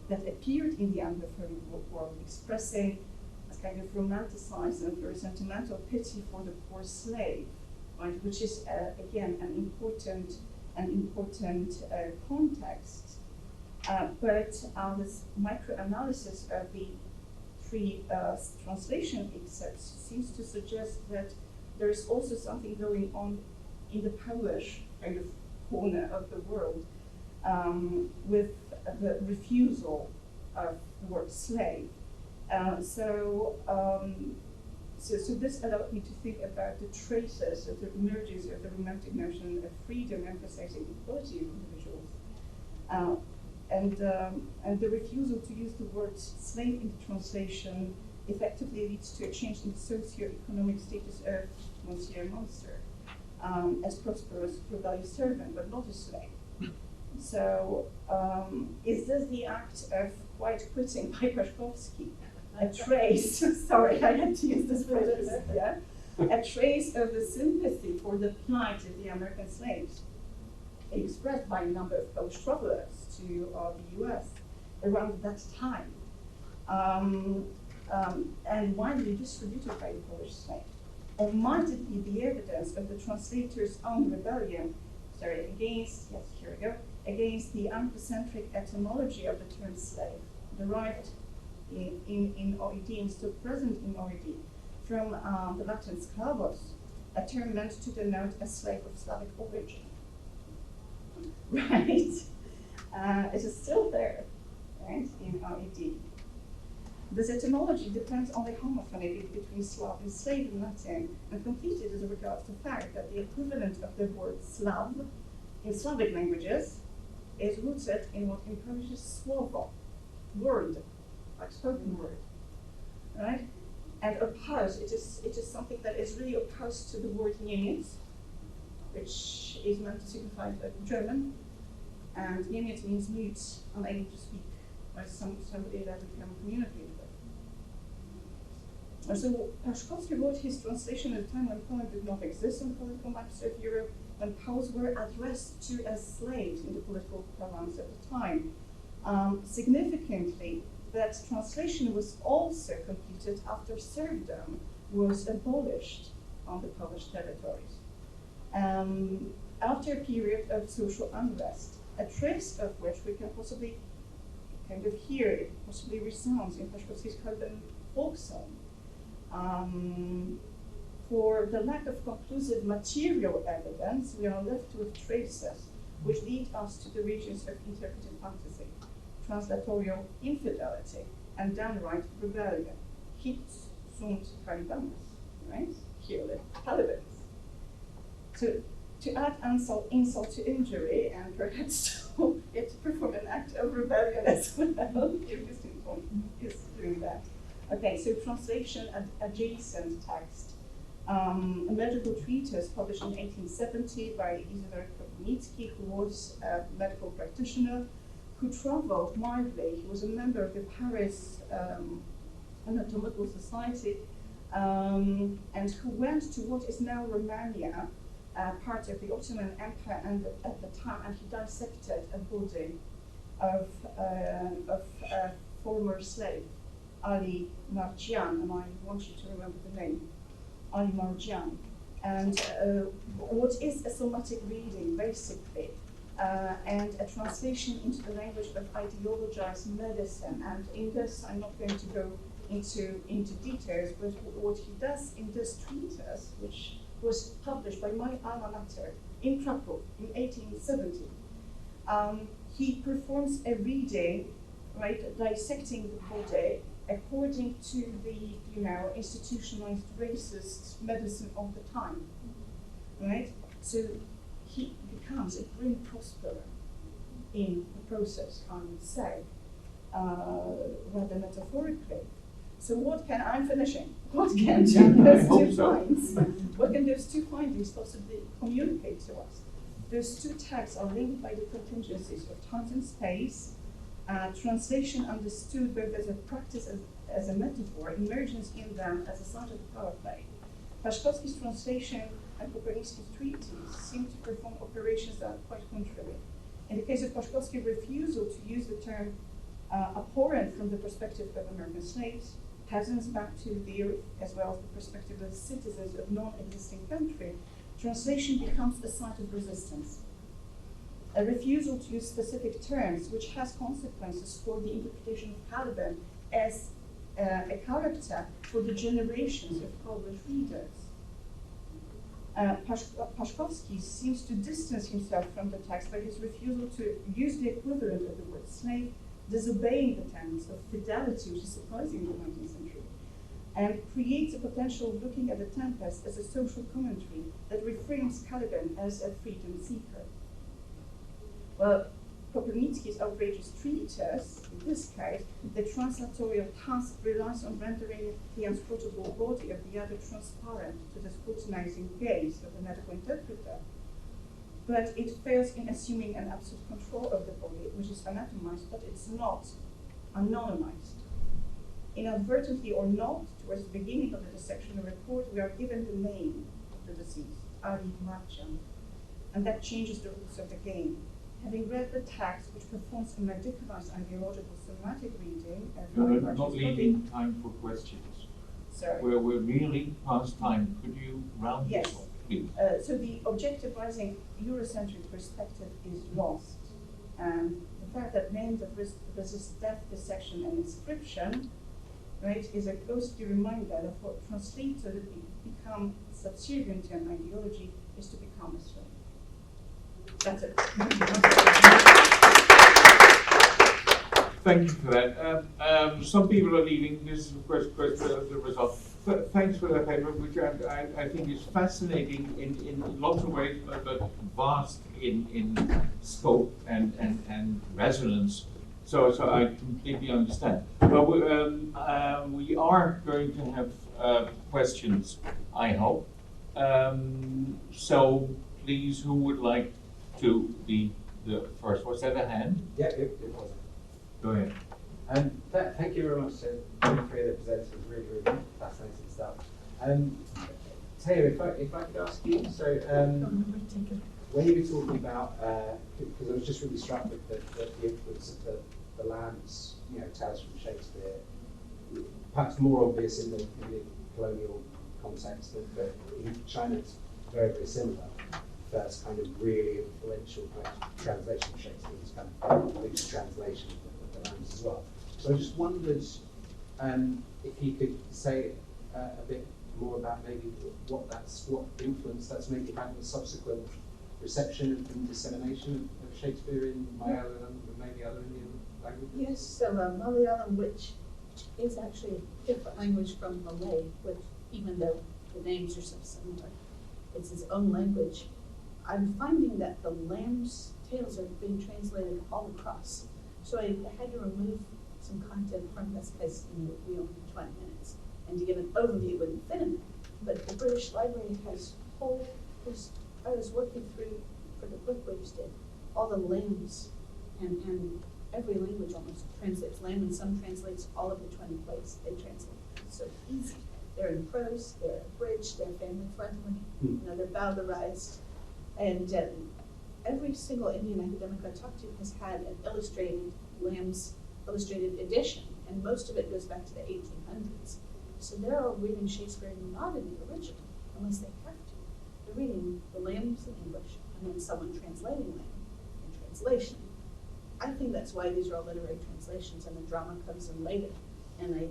that appeared in the Anglophone world, expressing a kind of romanticized and very sentimental pity for the poor slave, right? Which is again an important context. But this micro-analysis of the three translation excerpts seems to suggest that there is also something going on in the Polish kind of corner of the world with the refusal of the word slave. So this allowed me to think about the traces of the emergence of the romantic notion of freedom, emphasizing equality of individuals. And the refusal to use the word slave in the translation effectively leads to a change in the socio-economic status of Monsieur Monster as prosperous rebellious servant, but not a slave. So is this the act of quiet quitting by Paszkowski? A trace, sorry, I had to use this phrase, yeah? A trace of the sympathy for the plight of the American slaves, expressed by a number of Polish travelers to the US around that time, and widely distributed by the Polish state. Or might it be the evidence of the translator's own rebellion, against the anthropocentric etymology of the term slave, derived in OED and still present in OED from the Latin sklavos, a term meant to denote a slave of Slavic origin. Right? It is still there, right, in OED. This etymology depends on the homophony between Slav and slave in Latin, and completed as regards the fact that the equivalent of the word Slav in Slavic languages is rooted in what in Polish is słowo, word, like spoken word, right? And opposed, it is something that is really opposed to the word Niemiec, which is meant to signify German, and Niemiec means mute, unable to speak, by somebody that we can communicate with. And so Paszkowski wrote his translation at a time when Poland did not exist in the political maps of Europe, when Poles were addressed to as slaves in the political parlance at the time. Significantly, that translation was also completed after serfdom was abolished on the Polish territories. After a period of social unrest, a trace of which we can possibly kind of hear, it possibly resounds in Paszkowski's Caliban folk song. For the lack of conclusive material evidence, we are left with traces which lead us to the regions of interpretive fantasy, translatorial infidelity, and downright rebellion. Hic sunt Calibanus, right? Here live Calibans. So to add insult to injury, and perhaps to perform an act of rebellion as well, Augustine is doing that. Okay, so translation adjacent text. A medical treatise published in 1870 by Isidor Kropnicki, who was a medical practitioner who traveled widely. He was a member of the Paris Anatomical Society, and who went to what is now Romania, part of the Ottoman Empire, and at the time, and he dissected a body of a former slave, Ali Marjan, and I want you to remember the name, Ali Marjan. And what is a somatic reading, basically, and a translation into the language of ideologized medicine. And in this, I'm not going to go into details, but what he does in this treatise, which was published by my alma mater in Krakow in 1870, he performs a reading, right, dissecting the body according to the, institutionalized racist medicine of the time, right? So he becomes a grim prosperer in the process, I would say, rather metaphorically. So I'm finishing. What can what can those two findings possibly communicate to us? Those two texts are linked by the contingencies of time and space. Translation understood both as a practice as a metaphor, emergence in them as a sort of power play. Paszkowski's translation and Kopernicki's treatise seem to perform operations that are quite contrary. In the case of Paszkowski's refusal to use the term abhorrent from the perspective of American slaves, peasants back to the earth, as well as the perspective of citizens of non-existing country, translation becomes a site of resistance. A refusal to use specific terms, which has consequences for the interpretation of Caliban as a character for the generations of Polish readers. Paszkowski seems to distance himself from the text by his refusal to use the equivalent of the word slave, disobeying the tenets of fidelity, which is surprising in the 19th century, and creates a potential of looking at the Tempest as a social commentary that reframes Caliban as a freedom seeker. Well, Kopernicki's outrageous treatise, in this case, the translatorial task relies on rendering the unscrutable body of the other transparent to the scrutinizing gaze of the medical interpreter. But it fails in assuming an absolute control of the body, which is anatomized, but it's not anonymized. Inadvertently or not, towards the beginning of the dissection report, we are given the name of the deceased, Ali Marjan, and that changes the rules of the game. Having read the text, which performs a medicalized ideological somatic reading, You're not leaving time for questions. Sorry. We're nearly past time. Could you round this off, please? So the objectivizing Eurocentric perspective is lost, and the fact that names of resist death, dissection, and inscription, right, is a ghostly reminder that for a translator to become subservient to an ideology is to become a slave. That's it. Thank you for that. Some people are leaving. This is, of course, the result. But thanks for that paper, which I think is fascinating in lots of ways, but vast in scope and resonance. So I completely understand. But we are going to have questions, I hope. So please, who would like to be the first? Was that a hand? Yeah, it was. Go ahead. Thank you very much to all three of the presenters. Really, really fascinating stuff. Teo, if I could ask you, so when you were talking about, because I was just really struck with the influence of the Lamb's, tales from Shakespeare, perhaps more obvious in the colonial context, but in China it's very, very similar. First kind of really influential kind of translation of Shakespeare was kind of loose translation of the Lambs as well. So I just wondered if you could say a bit more about maybe what influence that's maybe had on the subsequent reception and dissemination of Shakespeare in Malayalam and maybe other Indian languages? Yes, so Malayalam, which is actually a different language from Malay, which even though the names are so similar, it's its own language. I'm finding that the Lamb's tales are being translated all across. So I had to remove some content from this because we only have 20 minutes. And to give an overview wouldn't fit in there. But the British Library has I was working through, for the book we just did, all the Lambs, and every language almost translates Lamb, and some translates all of the 20 plays they translate. It's so easy. They're in prose, they're abridged, they're family friendly, you know, they're bowdlerized. And every single Indian academic I talked to has had an illustrated Lamb's illustrated edition, and most of it goes back to the 1800s. So they're all reading Shakespeare not in the original, unless they have to. They're reading the Lambs in English, and then someone translating Lamb in translation. I think that's why these are all literary translations, and the drama comes in later. And I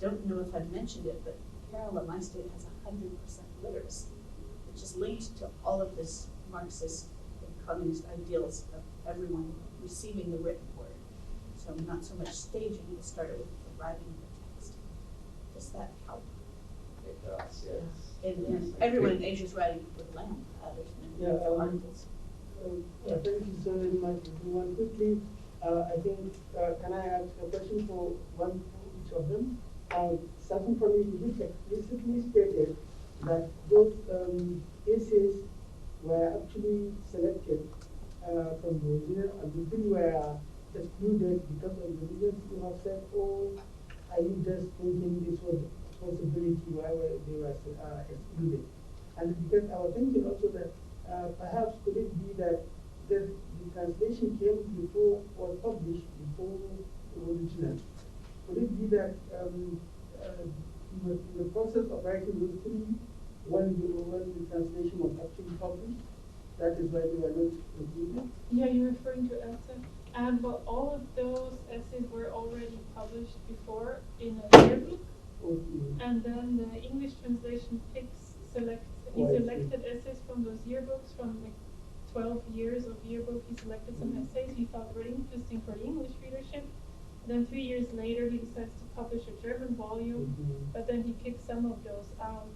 don't know if I've mentioned it, but Kerala, my state, has 100% literacy, which is linked to all of this Marxist and communist ideals of everyone receiving the written word. So not so much staging, it started with the writing of the text. Does that help? It does, yes. And everyone in Asia is writing with Lamb. There's many articles. Thank you so very much, everyone. Quickly, I think, can I ask a question for each of them? Starting from you, which explicitly stated that those essays were actually selected from the original and the three were excluded because of the reasons you have said, or are you just thinking this was a possibility why they were excluded? And because I was thinking also that perhaps could it be that the translation came before, was published before the original? Could it be that you were in the process of writing those three when the translation was actually published? That is why they were not included? Yeah, you're referring to Elsa. But all of those essays were already published before in a yearbook. Okay. And then the English translation he selected essays from those yearbooks from like 12 years of yearbook. He selected some essays he thought were interesting for the English readership. And then 3 years later, he decides to publish a German volume, but then he kicks some of those out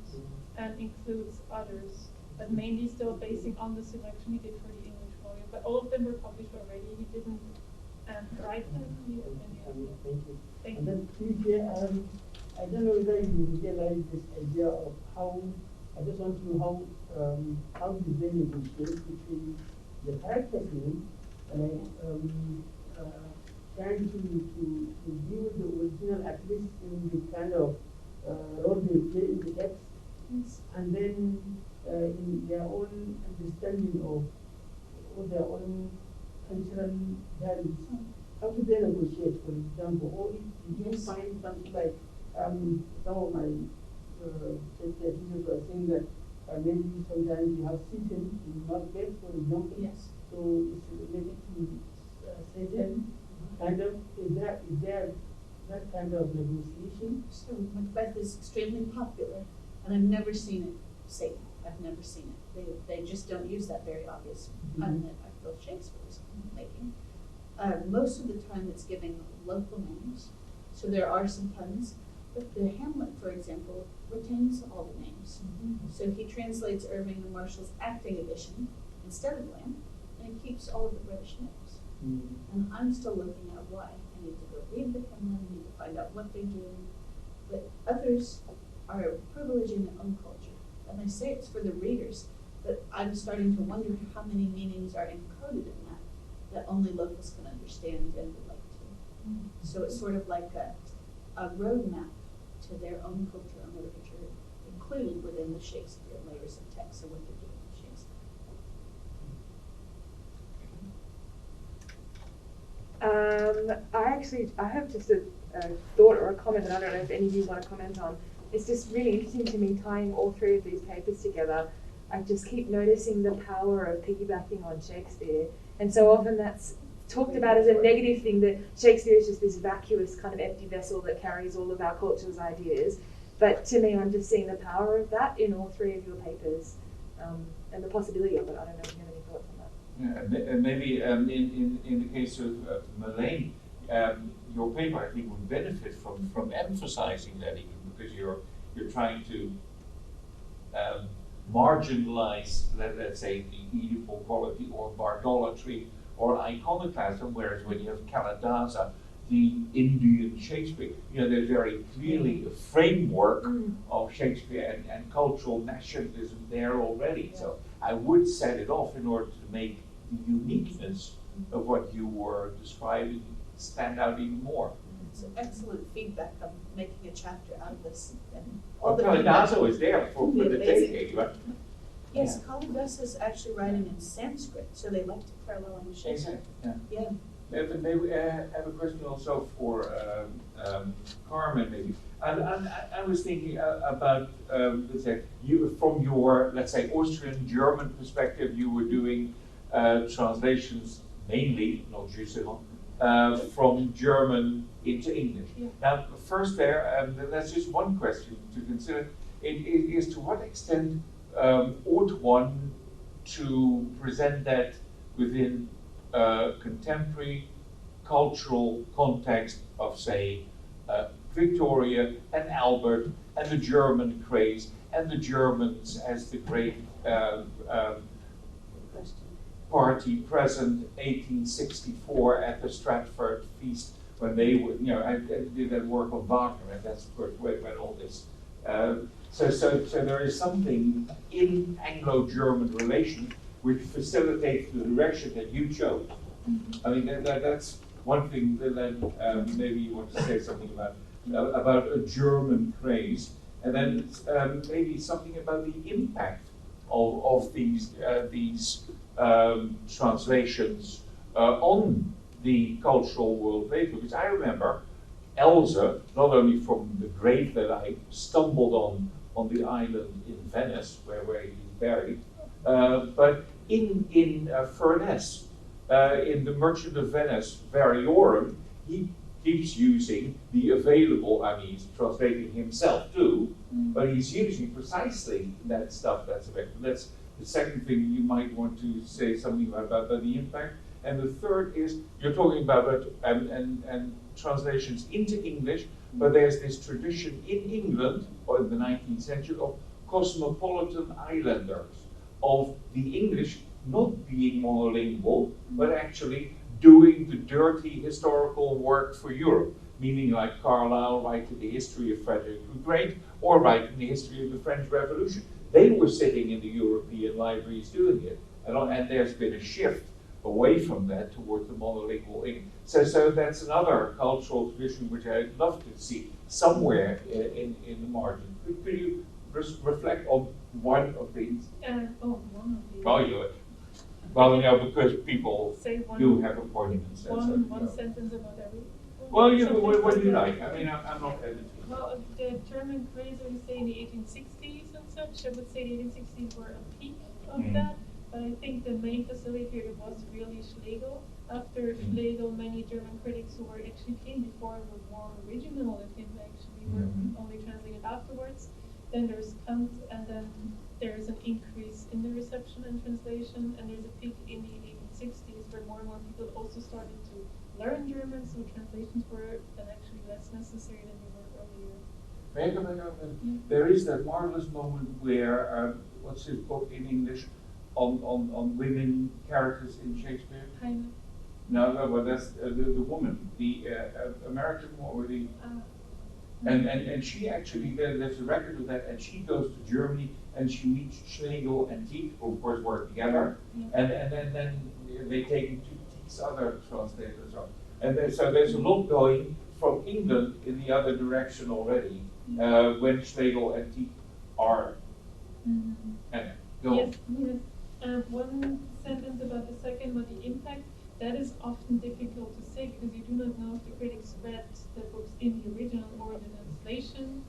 and includes others, but mainly still basing on the selection he did for the English volume. But all of them were published already. He didn't write them. Thank you. Thank And you. then please, I don't know whether you realize this idea of how, I just want to know how did they negotiate between the character's name and trying to deal with the original, at least in the kind of role they play in the text, and then in their own understanding of their own cultural values. How do they negotiate, for example? Or if you find something like some of my Shakespeare teachers were saying that maybe sometimes you have Satan in Macbeth, for example. Yes. So it's related to Satan. Kind of, is there that kind of negotiation? So Macbeth is extremely popular, and I've never seen it Satan. I've never seen it. They just don't use that very obvious pun that I feel Shakespeare is making. Most of the time it's giving local names, so there are some puns, but the Hamlet, for example, retains all the names. So he translates Irving and Marshall's acting edition instead of Lamb, and he keeps all of the British names. And I'm still looking at why. I need to go read the Hamlet, I need to find out what they're doing. But others are privileging their own culture. And I say it's for the readers, but I'm starting to wonder how many meanings are encoded in that only locals can understand and relate to. So it's sort of like a roadmap to their own culture and literature, included within the Shakespeare layers of text and what they're doing with Shakespeare. I have just a thought or a comment, and I don't know if any of you want to comment on. It's just really interesting to me tying all three of these papers together. I just keep noticing the power of piggybacking on Shakespeare. And so often that's talked about as a negative thing, that Shakespeare is just this vacuous kind of empty vessel that carries all of our culture's ideas. But to me, I'm just seeing the power of that in all three of your papers, and the possibility of it. I don't know if you have any thoughts on that. Yeah, maybe in the case of Malane, your paper I think would benefit from emphasizing that, even because you're trying to marginalize, let's say, the Oedipal quality or bardolatry or iconoclasm, whereas when you have Kalidasa, the Indian Shakespeare, there's very clearly a framework of Shakespeare and cultural nationalism there already. Yeah. So I would set it off in order to make the uniqueness of what you were describing stand out even more. It's excellent feedback. I'm making a chapter out of this. And all the Kalidaso is there for the Amazing. taking, right? Yes, Kalidasa is actually writing in Sanskrit, so they like to parallel in Shakespeare. Exactly, yeah. Yeah. But maybe I have a question also for Carmen, maybe. And I was thinking about, let's say, you from your, let's say, Austrian German perspective, you were doing translations mainly, not just from German into English. Yeah. Now, first there, that's just one question to consider. It is to what extent ought one to present that within contemporary cultural context of, say, Victoria and Albert and the German craze and the Germans as the great party present 1864 at the Stratford feast when they were, you know, I did that work on Wagner, and that's of course when all this. So there is something in Anglo-German relations which facilitates the direction that you chose. I mean, that's one thing that maybe you want to say something about a German craze, and then maybe something about the impact of these translations on the cultural world later. Because I remember Elsa, not only from the grave that I stumbled on the island in Venice, where he's buried, but in Furness, in the Merchant of Venice Variorum, he keeps using the available, I mean, he's translating himself too, but he's using precisely that stuff that's available. That's the second thing you might want to say something about the impact. And the third is, you're talking about it and translations into English, but there's this tradition in England, or in the 19th century, of cosmopolitan islanders, of the English not being monolingual, but actually doing the dirty historical work for Europe, meaning like Carlyle writing the history of Frederick the Great, or writing the history of the French Revolution. They were sitting in the European libraries doing it, and there's been a shift away from that towards the monolingual English. So that's another cultural tradition which I'd love to see somewhere in the margin. Could you reflect on one of these? One of these. Well, you know, because people do have appointments. One sentence about every. Well, what do you like? I mean, I'm not editing. Well, the German craze, I would say in the 1860s and such, I would say the 1860s were a peak of that. But I think the main facilitator was really Schlegel. After Schlegel, many German critics who were actually came before were more original than him, actually were only translated afterwards. Then there's Kant, and then there's an increase in the reception and translation, and there's a peak in the 1860s where more and more people also started to learn German, so translations were then actually less necessary than they were earlier. There is that marvelous moment where, what's his book in English, on women characters in Shakespeare? Heine. No, but that's the woman, the American woman, and she actually, there's a record of that, and she goes to Germany and she meets Schlegel and Tieck, who of course work together, and then they take him to Tieck's other translators. So there's a lot going from England in the other direction already, when Schlegel and Tieck are. Yes. One sentence about the second, about the impact. That is often difficult to say because you do not know if the critics read the books in the original or the translation.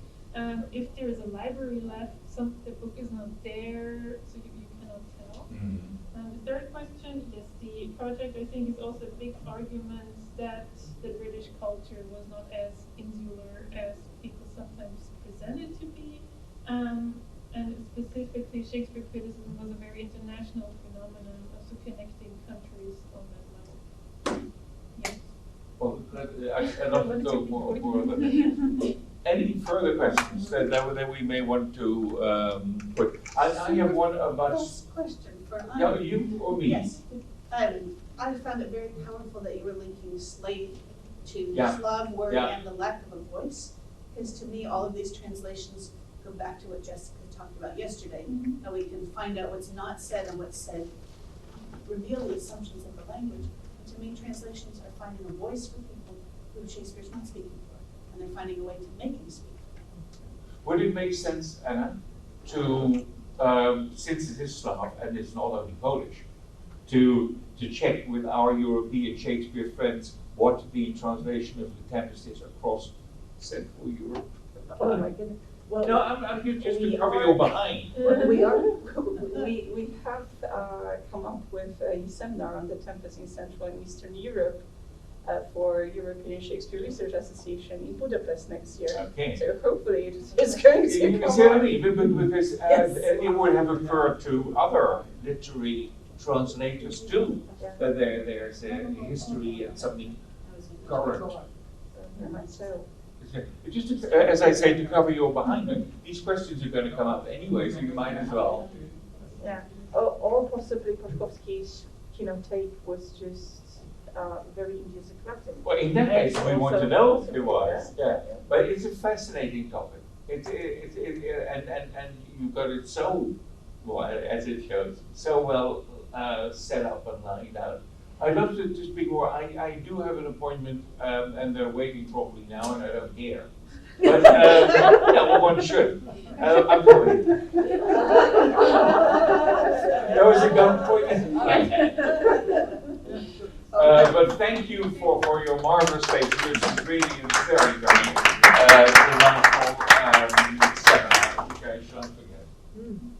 If there is a library left, the book is not there, so you cannot tell. The third question, yes, the project I think is also a big argument that the British culture was not as insular as people sometimes present it to be. And specifically, Shakespeare criticism was a very international phenomenon, also connecting countries on that level. Yes. Well, I'd love to go more. Any further questions that we may want to put? I have one about. Question for you or me? Yes. I found it very powerful that you were linking slave to the Slav word and the lack of a voice, because to me, all of these translations go back to what Jessica talked about yesterday. How we can find out what's not said and what's said, reveal the assumptions of the language. And to me, translations are finding a voice for people who Shakespeare's not speaking for, and they're finding a way to make him speak. Would it make sense, Anna, to, since it is Slav and it's not only Polish, to check with our European Shakespeare friends what the translation of The Tempest is across Central Europe? Oh my goodness. Well, No, I'm here just to we cover are- your behind. we have come up with a seminar on the Tempest in Central and Eastern Europe for European Shakespeare Research Association in Budapest next year. Okay. So hopefully it's going to You come see what I up. mean? Because Yes. it would have occurred to other literary translators too, Yeah. that there's a history and something current. Very much so. It's just, as I say, to cover your behind, these questions are going to come up anyway, so you might as well. Yeah. Or possibly Paszkowski's take was just very idiosyncratic. Well, in that case, we want to Also know if possible, it was. yeah. Yeah. But it's a fascinating topic. And you got it so, well, as it shows, so well set up and lined out. I'd love to speak more. I do have an appointment, and they're waiting probably now, and I don't care. But yeah, well, one should. I'm sorry. That was a gun point. But thank you for your marvelous statement. It's really very, very delightful seminar, which I shan't forget.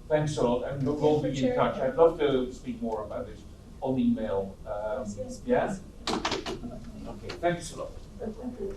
Thanks a lot, and we'll be in touch. I'd love to speak more about this on email. Yes, Yeah? please. Okay, thanks a lot. Thank you.